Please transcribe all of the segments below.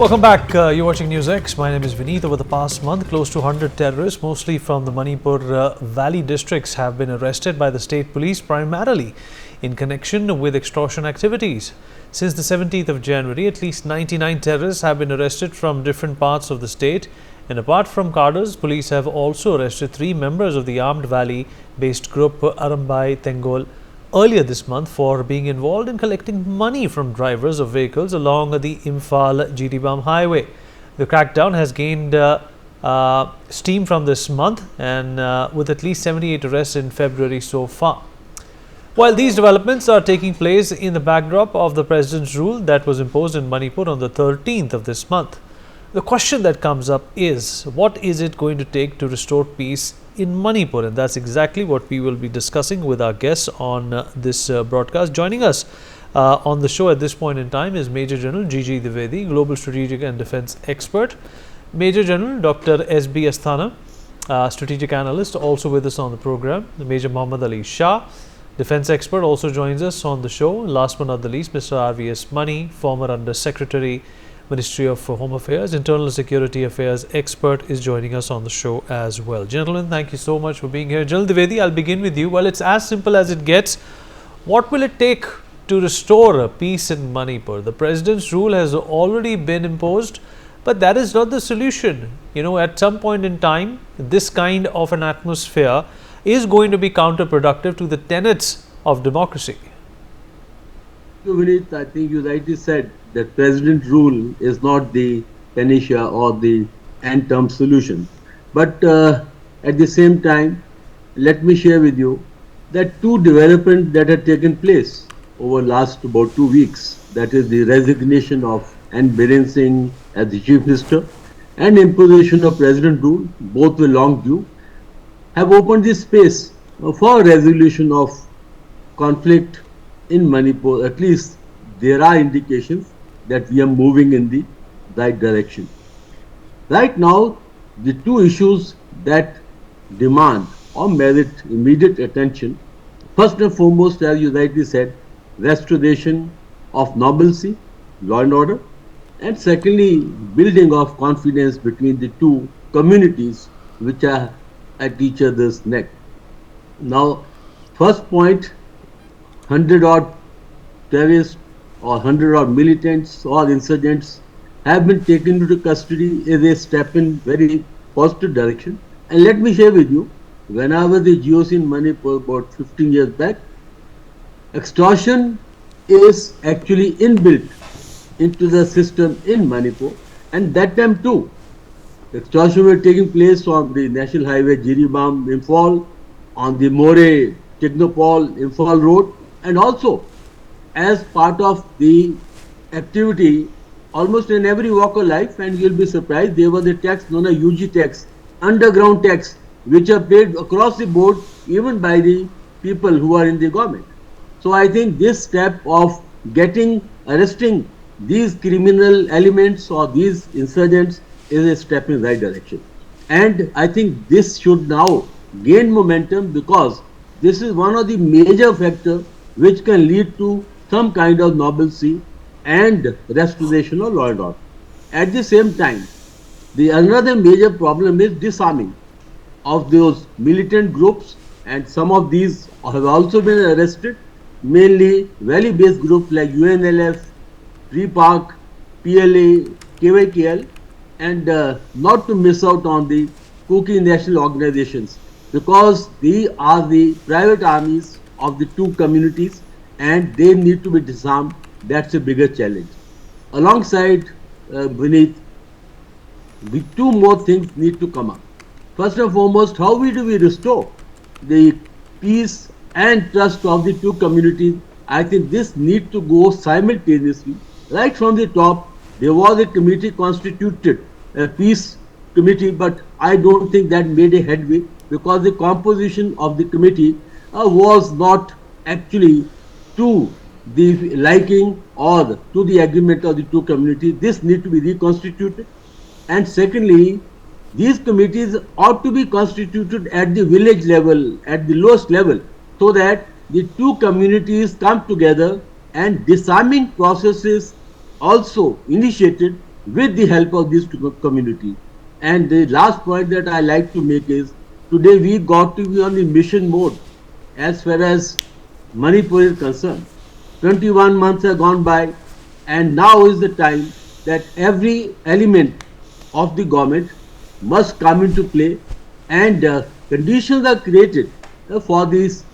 Welcome back. You're watching NewsX. My name is Vineet. Over the past month, close to 100 terrorists, mostly from the Manipur Valley districts, have been arrested by the state police primarily in connection with extortion activities. Since the 17th of January, at least 99 terrorists have been arrested from different parts of the state. And apart from cadres, police have also arrested 3 members of the armed valley-based group Arambai Tengol earlier this month for being involved in collecting money from drivers of vehicles along the Imphal-Jiribam highway. The crackdown has gained steam from this month and with at least 78 arrests in February so far. While these developments are taking place in the backdrop of the President's rule that was imposed in Manipur on the 13th of this month, the question that comes up is, what is it going to take to restore peace in Manipur? And that's exactly what we will be discussing with our guests on this broadcast. Joining us on the show at this point in time is Major General G.G. Dwivedi, Global Strategic and Defense Expert. Major General Dr. S.B. Asthana, Strategic Analyst, also with us on the program. Major Muhammad Ali Shah, Defense Expert, also joins us on the show. Last but not the least, Mr. R.V.S. Mani, former Under Secretary, Ministry of Home Affairs, Internal Security Affairs Expert, is joining us on the show as well. Gentlemen, thank you so much for being here. General Dwivedi, I'll begin with you. Well, it's as simple as it gets. What will it take to restore peace in Manipur? The President's rule has already been imposed, but that is not the solution. You know, at some point in time, this kind of an atmosphere is going to be counterproductive to the tenets of democracy. Vineet, I think you rightly said that President rule is not the panacea or the end-term solution. But at the same time, let me share with you that 2 developments that have taken place over last about 2 weeks, that is the resignation of N. Biren Singh as the Chief Minister and imposition of President rule, both were long due, have opened the space for resolution of conflict in Manipur. At least there are indications that we are moving in the right direction. Right now, the 2 issues that demand or merit immediate attention, first and foremost, as you rightly said, restoration of normalcy, law and order, and secondly, building of confidence between the 2 communities which are at each other's neck. Now, first point, 100-odd terrorists or 100-odd militants or insurgents have been taken into custody is a step in very positive direction. And let me share with you, when I was the GOC in Manipur about 15 years back, extortion is actually inbuilt into the system in Manipur, and that time too, extortion were taking place on the National Highway Jiribam, Imphal, on the More, Technopol, Imphal Road, and also as part of the activity almost in every walk of life. And you'll be surprised, there was a tax known as UG tax, underground tax, which are paid across the board even by the people who are in the government. So I think this step of arresting these criminal elements or these insurgents is a step in the right direction. And I think this should now gain momentum, because this is one of the major factors which can lead to some kind of normalcy and restoration of law and order. At the same time, another major problem is disarming of those militant groups, and some of these have also been arrested, mainly valley-based groups like UNLF, Free Park, PLA, KYKL, and not to miss out on the Kuki national organizations, because they are the private armies of the 2 communities and they need to be disarmed. That's a bigger challenge. Alongside, Vineet, the 2 more things need to come up. First and foremost, how do we restore the peace and trust of the 2 communities? I think this needs to go simultaneously. Right from the top, there was a committee constituted, a peace committee, but I don't think that made a headway, because the composition of the committee was not actually to the liking or to the agreement of the 2 communities. This needs to be reconstituted. And secondly, these committees ought to be constituted at the village level, at the lowest level, so that the 2 communities come together and disarming processes also initiated with the help of this community. And the last point that I like to make is today we got to be on the mission mode as far as Manipur is concerned. 21 months have gone by, and now is the time that every element of the government must come into play, and conditions are created for this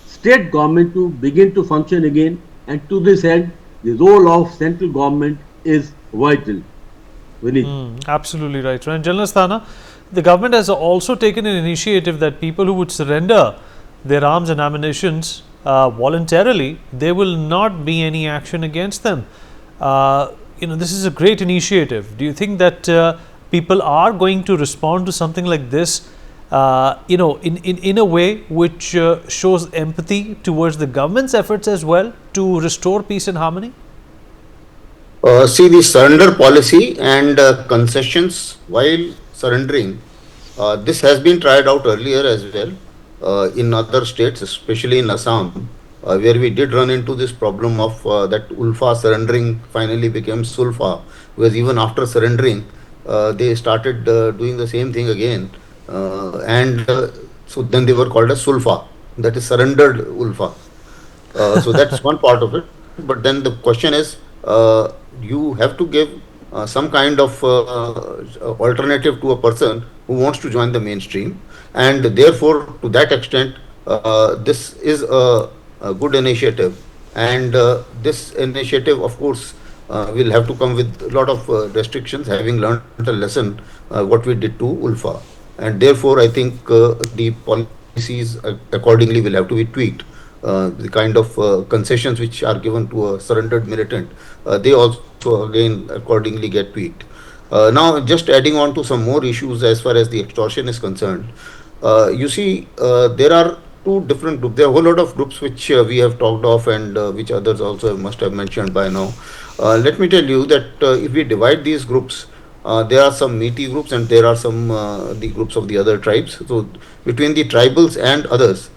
state government to begin to function again. And to this end, the role of central government is vital. Vineet. Absolutely right. And General Asthana, the government has also taken an initiative that people who would surrender their arms and ammunitions voluntarily, there will not be any action against them. This is a great initiative. Do you think that people are going to respond to something like this, in a way which shows empathy towards the government's efforts as well to restore peace and harmony? See, the surrender policy and concessions while surrendering, this has been tried out earlier as well in other states, especially in Assam, where we did run into this problem of that Ulfa surrendering finally became Sulfa, because even after surrendering, they started doing the same thing again, and so then they were called as Sulfa, that is surrendered Ulfa. So that's one part of it. But then the question is, you have to give some kind of alternative to a person who wants to join the mainstream, and therefore to that extent this is a good initiative, and this initiative of course will have to come with a lot of restrictions, having learned a lesson what we did to Ulfa, and therefore I think the policies accordingly will have to be tweaked. The kind of concessions which are given to a surrendered militant, they also again accordingly get tweaked. Now, just adding on to some more issues as far as the extortion is concerned, you see, there are two different groups. There are a whole lot of groups which we have talked of, and which others also must have mentioned by now. Let me tell you that if we divide these groups, there are some meaty groups and there are some the groups of the other tribes. So between the tribals and others,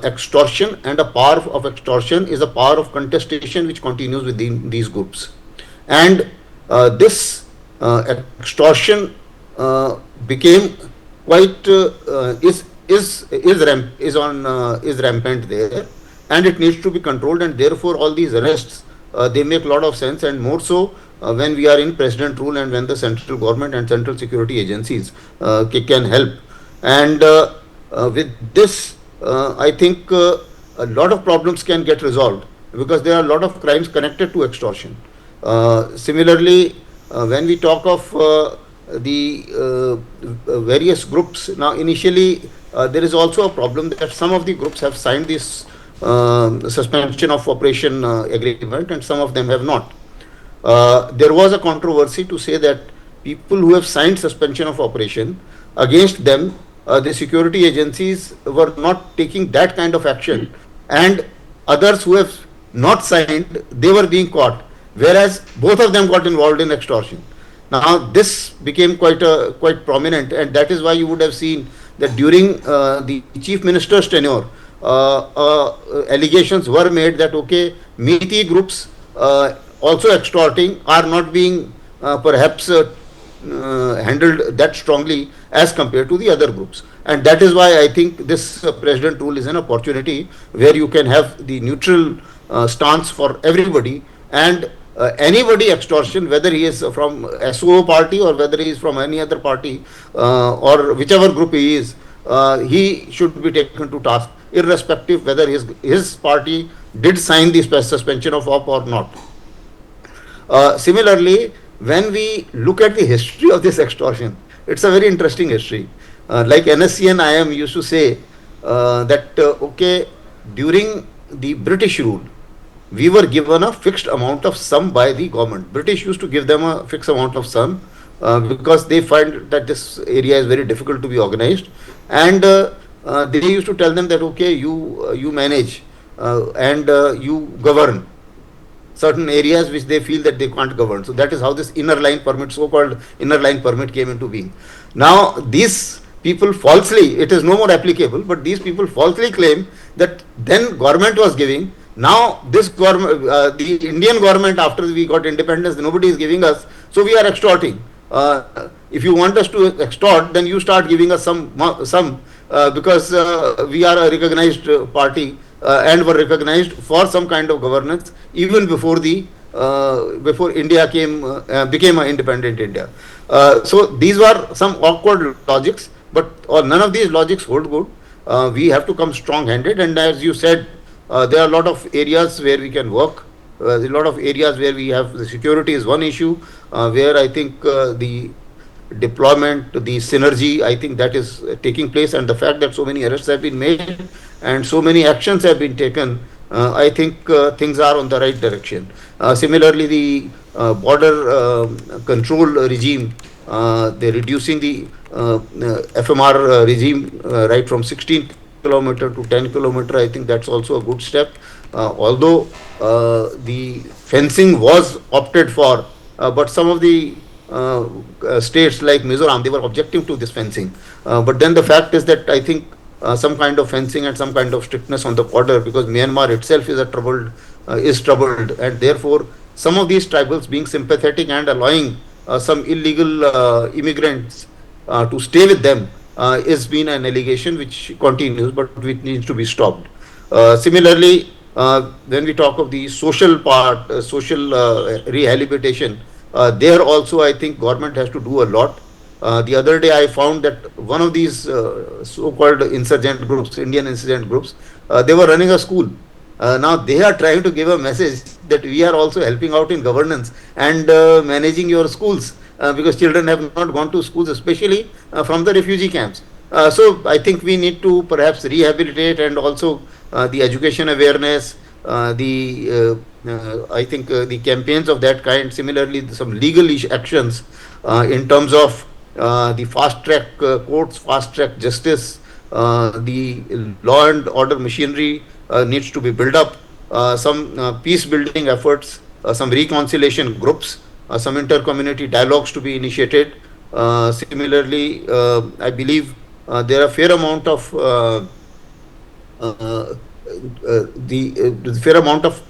extortion and a power of extortion is a power of contestation which continues within these groups, and this extortion became quite is rampant there, and it needs to be controlled, and therefore all these arrests they make a lot of sense, and more so when we are in president rule and when the central government and central security agencies can help, and with this I think a lot of problems can get resolved, because there are a lot of crimes connected to extortion. Similarly, when we talk of the various groups, now initially there is also a problem that some of the groups have signed this suspension of operation agreement and some of them have not. There was a controversy to say that people who have signed suspension of operation, against them the security agencies were not taking that kind of action, and others who have not signed, they were being caught, whereas both of them got involved in extortion. Now this became quite prominent, and that is why you would have seen that during the chief minister's tenure, allegations were made that okay, meaty groups also extorting are not being perhaps handled that strongly as compared to the other groups, and that is why I think this president rule is an opportunity where you can have the neutral stance for everybody, and anybody extortion, whether he is from SO party or whether he is from any other party or whichever group he is, he should be taken to task, irrespective whether his party did sign the suspension of op or not. Similarly, when we look at the history of this extortion, it's a very interesting history. Like NSC and IM used to say that okay, during the British rule, we were given a fixed amount of sum by the government. British used to give them a fixed amount of sum because they find that this area is very difficult to be organized, and they used to tell them that okay, you manage and you govern certain areas which they feel that they can't govern. So that is how this inner line permit, so-called inner line permit, came into being. Now these people falsely, it is no more applicable, but these people falsely claim that then government was giving. Now this government, the Indian government, after we got independence, nobody is giving us. So we are extorting. If you want us to extort, then you start giving us some because we are a recognized party and were recognized for some kind of governance even before the before India became an independent India. So these were some awkward logics, but none of these logics hold good. We have to come strong-handed, and as you said, there are a lot of areas where we can work. There are a lot of areas where we have the security is one issue, where I think the deployment, the synergy, I think that is taking place, and the fact that so many arrests have been made and so many actions have been taken, I think things are on the right direction. Similarly, the border control regime, they're reducing the FMR regime right from 16 kilometer to 10 kilometer. I think that's also a good step. Although the fencing was opted for, but some of the states like Mizoram, they were objecting to this fencing. But then the fact is that I think some kind of fencing and some kind of strictness on the border, because Myanmar itself is troubled, and therefore some of these tribals being sympathetic and allowing some illegal immigrants to stay with them is been an allegation which continues, but which needs to be stopped. Similarly, when we talk of the social part, social rehabilitation, there also I think government has to do a lot. The other day I found that one of these so-called insurgent groups, Indian insurgent groups, they were running a school. Now they are trying to give a message that we are also helping out in governance and managing your schools because children have not gone to schools, especially from the refugee camps. So I think we need to perhaps rehabilitate, and also the education awareness, I think the campaigns of that kind. Similarly, some legal actions in terms of the fast track courts, fast track justice, the law and order machinery needs to be built up. Some peace building efforts, some reconciliation groups, some inter-community dialogues to be initiated. Similarly, I believe there are a fair amount of the fair amount of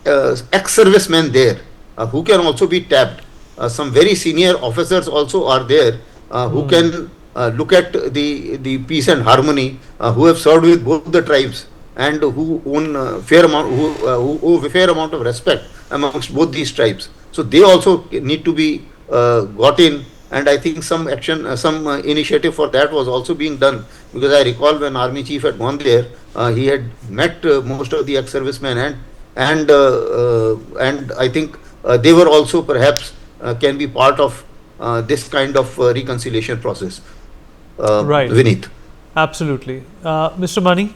ex-servicemen there who can also be tapped. Some very senior officers also are there who can look at the peace and harmony, who have served with both the tribes and who own fair amount who owe a fair amount of respect amongst both these tribes. So they also need to be got in, and I think some action, some initiative for that was also being done, because I recall when Army Chief had gone there, he had met most of the ex-servicemen, and I think they were also perhaps can be part of this kind of reconciliation process. Right. Vineet. Absolutely. Mr. Mani,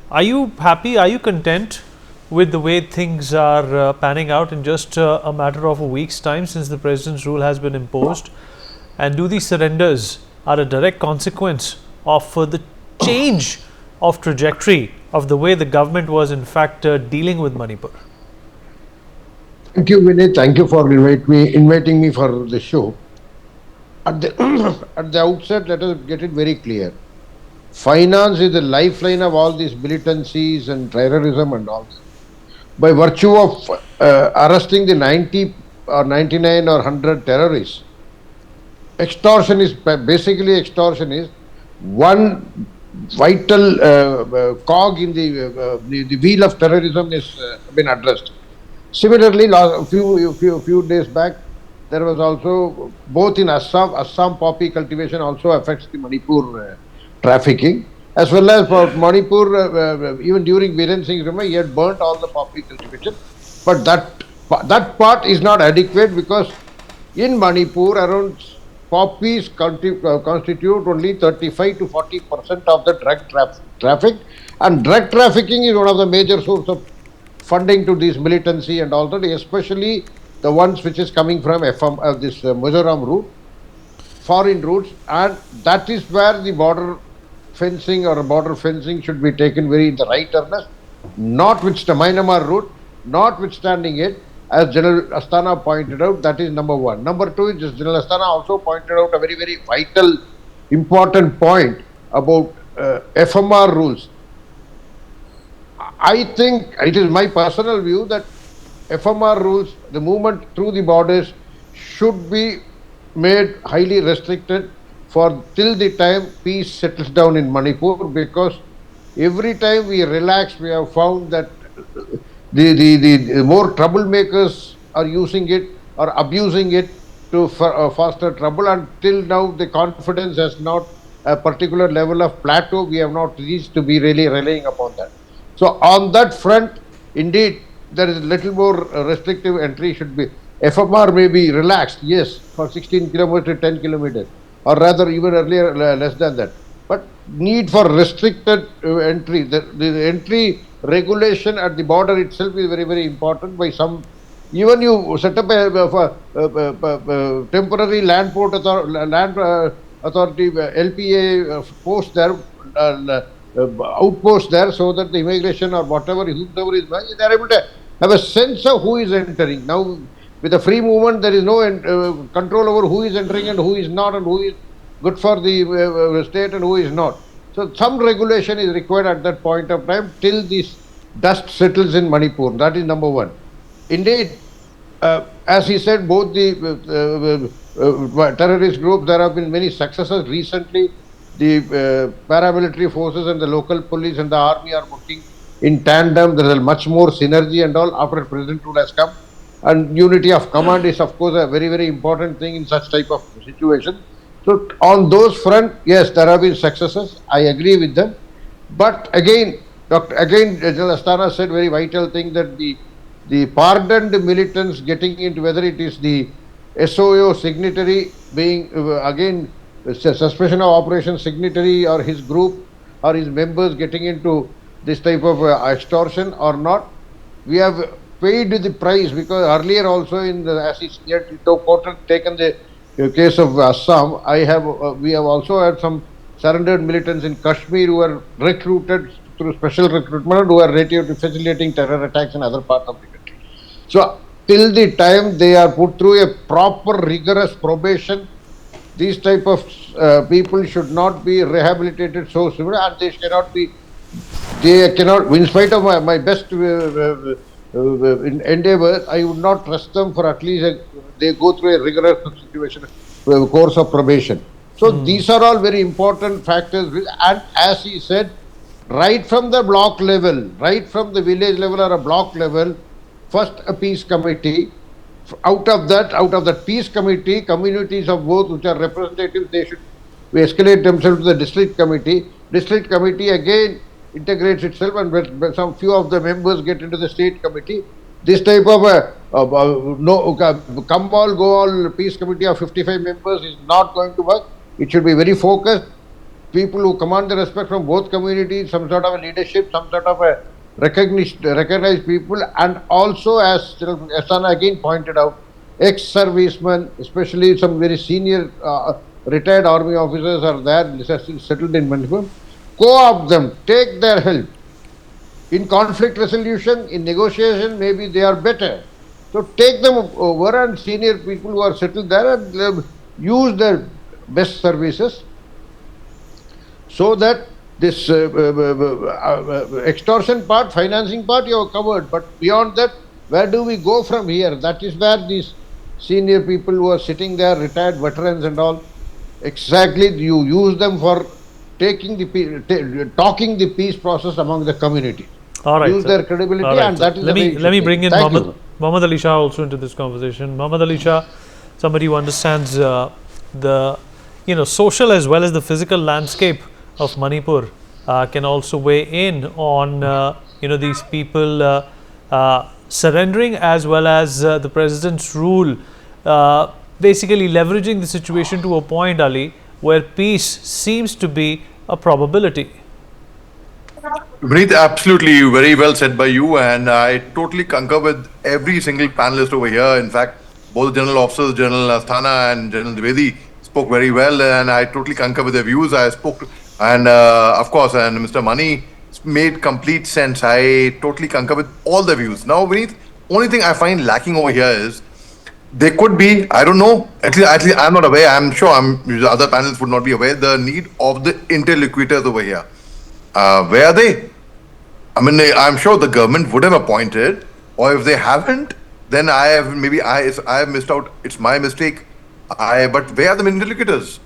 are you happy? Are you content with the way things are panning out in just a matter of a week's time since the president's rule has been imposed? And do these surrenders are a direct consequence of the change of trajectory of the way the government was in fact dealing with Manipur? Thank you, Vinay. Thank you for inviting me for the show. At the outset, let us get it very clear. Finance is the lifeline of all these militancies and terrorism and all. By virtue of arresting the 90 or 99 or 100 terrorists, extortion is one vital cog in the wheel of terrorism is been addressed. Similarly, a few days back, there was also, both in Assam poppy cultivation also affects the Manipur trafficking, as well as for Manipur, even during Viren Singh's reign, he had burnt all the poppy cultivation. But that part is not adequate, because in Manipur, around poppies constitute only 35 to 40% of the drug traffic, and drug trafficking is one of the major sources of funding to this militancy and all that, especially the ones which is coming from this Mizoram route, foreign routes, and that is where the border fencing should be taken very in the right earnest, notwithstanding Myanmar route, notwithstanding it, as General Astana pointed out. That is number one. Number two is General Astana also pointed out a very, very vital, important point about FMR rules. I think it is my personal view that FMR rules, the movement through the borders, should be made highly restricted for till the time peace settles down in Manipur, because every time we relax, we have found that the more troublemakers are using it or abusing it to foster trouble. Until now, the confidence has not a particular level of plateau. We have not reached to be really relying upon that. So on that front, indeed, there is a little more restrictive entry should be. FMR may be relaxed, yes, for 16 kilometers to 10 kilometers, or rather even earlier less than that. But need for restricted entry, the entry regulation at the border itself is very, very important. By some, even you set up a temporary land port authority LPA post there, outpost there, so that the immigration or whatever whoever is going, they are able to have a sense of who is entering. Now, with a free movement, there is no control over who is entering and who is not, and who is good for the state and who is not. So some regulation is required at that point of time till this dust settles in Manipur. That is number one. Indeed, as he said, both the terrorist groups, there have been many successes recently. The paramilitary forces and the local police and the army are working in tandem. There is much more synergy and all after President rule has come. And unity of command is, of course, a very, very important thing in such type of situation. So on those front, yes, there have been successes. I agree with them. But again, General Astana said very vital thing, that the pardoned militants getting into, whether it is the SOO signatory being again suspicion of operation signatory, or his group or his members getting into this type of extortion or not, we have paid the price, because earlier also in the, as he taken the case of Assam, we have also had some surrendered militants in Kashmir who were recruited through special recruitment, who are facilitating terror attacks in other parts of the country. So till the time they are put through a proper rigorous probation, these type of people should not be rehabilitated so soon, and they cannot, in spite of my best endeavor, I would not trust them for at least they go through a rigorous situation, course of probation. So these are all very important factors. And as he said, right from the block level, right from the village level or a block level, first a peace committee. Out of that peace committee, communities of both which are representatives, they should escalate themselves to the district committee. District committee again integrates itself, and some few of the members get into the state committee. This type of come all go all peace committee of 55 members is not going to work. It should be very focused. People who command the respect from both communities, some sort of a leadership, some sort of a recognized people, and also, as Asana again pointed out, ex-servicemen, especially some very senior retired army officers are there settled in Manipur. Co-opt them, take their help. In conflict resolution, in negotiation, maybe they are better. So take them over, and senior people who are settled there, and use their best services, so that this extortion part, financing part, you have covered. But beyond that, where do we go from here? That is where these senior people who are sitting there, retired veterans and all, exactly, you use them for talking the peace process among the community. All right, use their credibility, and that is let me bring in Mohammad Ali Shah also into this conversation. Mohammad Ali Shah, somebody who understands the social as well as the physical landscape of Manipur, can also weigh in on these people surrendering, as well as the president's rule basically leveraging the situation to a point, Ali, where peace seems to be a probability. Vineet, absolutely, very well said by you, and I totally concur with every single panelist over here. In fact, both the general officers, General Asthana and General Dwivedi, spoke very well, and I totally concur with their views. I spoke to, and of course, and Mr. Mani made complete sense. I totally concur with all the views. Now, Vineet, only thing I find lacking over here is there could be, I don't know, at least I'm not aware, I'm sure the other panelists would not be aware, the need of the interlocutors over here. Where are they? I mean, I'm sure the government would have appointed, or if they haven't, then I have missed out. It's my mistake. But where are the interlocutors?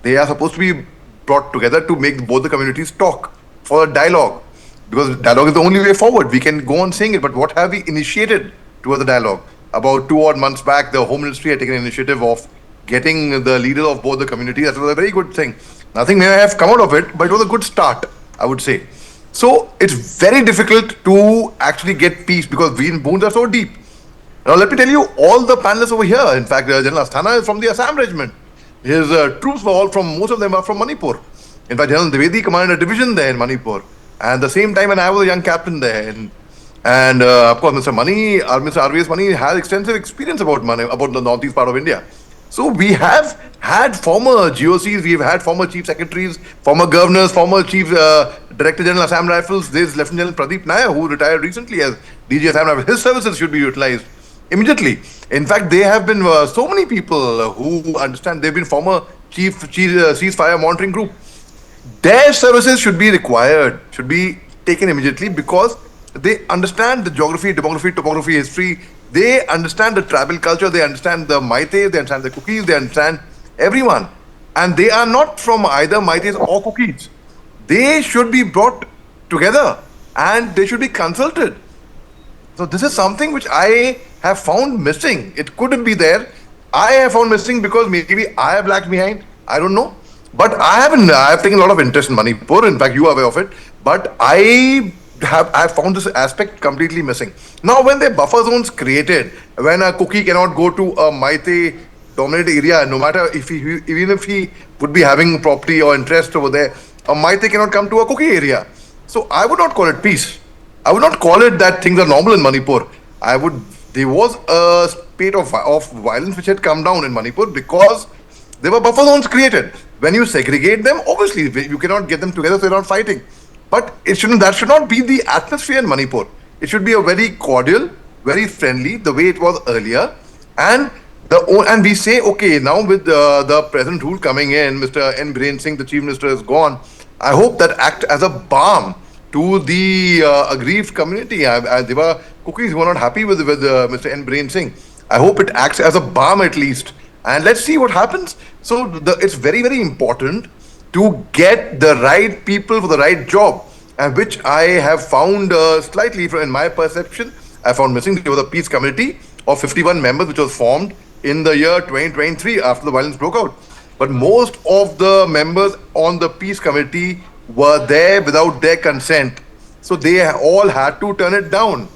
They are supposed to be brought together to make both the communities talk for a dialogue. Because dialogue is the only way forward. We can go on saying it, but what have we initiated towards the dialogue? About 2 odd months back, the Home Ministry had taken an initiative of getting the leaders of both the communities. That was a very good thing. Nothing may have come out of it, but it was a good start, I would say. So it's very difficult to actually get peace because wounds are so deep. Now let me tell you, all the panelists over here, in fact, General Asthana is from the Assam regiment. His troops were all from, most of them are from Manipur. In fact, General Dwivedi commanded a division there in Manipur. And the same time when I was a young captain there. And of course, Mr. RVS Mani has extensive experience about the northeast part of India. So we have had former GOCs, we've had former chief secretaries, former governors, former chief Director General Assam Rifles. There's Lieutenant General Pradeep Nair, who retired recently as DG Assam Rifles. His services should be utilized immediately. In fact, there have been so many people who understand. They've been former chief ceasefire monitoring group. Their services should be required, should be taken immediately because they understand the geography, demography, topography, history. They understand the tribal culture. They understand the Meiteis, they understand the Cookies, they understand everyone. And they are not from either Meiteis or Cookies. They should be brought together and they should be consulted. So this is something which I have found missing. It couldn't be there. I have found missing because maybe I have lagged behind. I don't know. But I have taken a lot of interest in Manipur. In fact, you are aware of it. But I have found this aspect completely missing. Now, when the buffer zones created, when a Cookie cannot go to a Meitei dominated area, no matter even if he would be having property or interest over there, a Meitei cannot come to a Cookie area. So I would not call it peace. I would not call it that things are normal in Manipur. There was a spate of violence which had come down in Manipur because there were buffer zones created. When you segregate them, obviously you cannot get them together, so they're not fighting. But that should not be the atmosphere in Manipur. It should be a very cordial, very friendly, the way it was earlier. And we say, okay, now with the present rule coming in, Mr. N. Biren Singh, the Chief Minister, is gone. I hope that act as a balm to the aggrieved community. There were Cookies who were not happy with Mr. N. Biren Singh. I hope it acts as a balm at least. And let's see what happens. So it's very, very important to get the right people for the right job, and which I have found slightly, in my perception, I found missing. There was a peace committee of 51 members which was formed in the year 2023 after the violence broke out. But most of the members on the peace committee were there without their consent. So they all had to turn it down.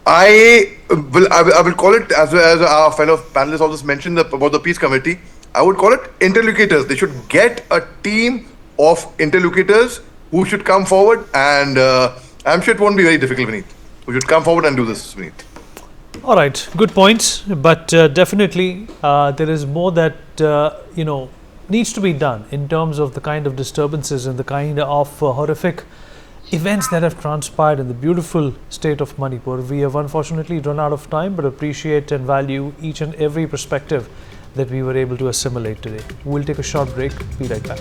I will call it, as our fellow panelists also mentioned about the peace committee, I would call it interlocutors. They should get a team of interlocutors who should come forward, and I'm sure it won't be very difficult, Vineet. Who should come forward and do this, Vineet. All right, good points, but definitely there is more that needs to be done in terms of the kind of disturbances and the kind of horrific events that have transpired in the beautiful state of Manipur. We have unfortunately run out of time, but appreciate and value each and every perspective that we were able to assimilate today. We'll take a short break. Be right back.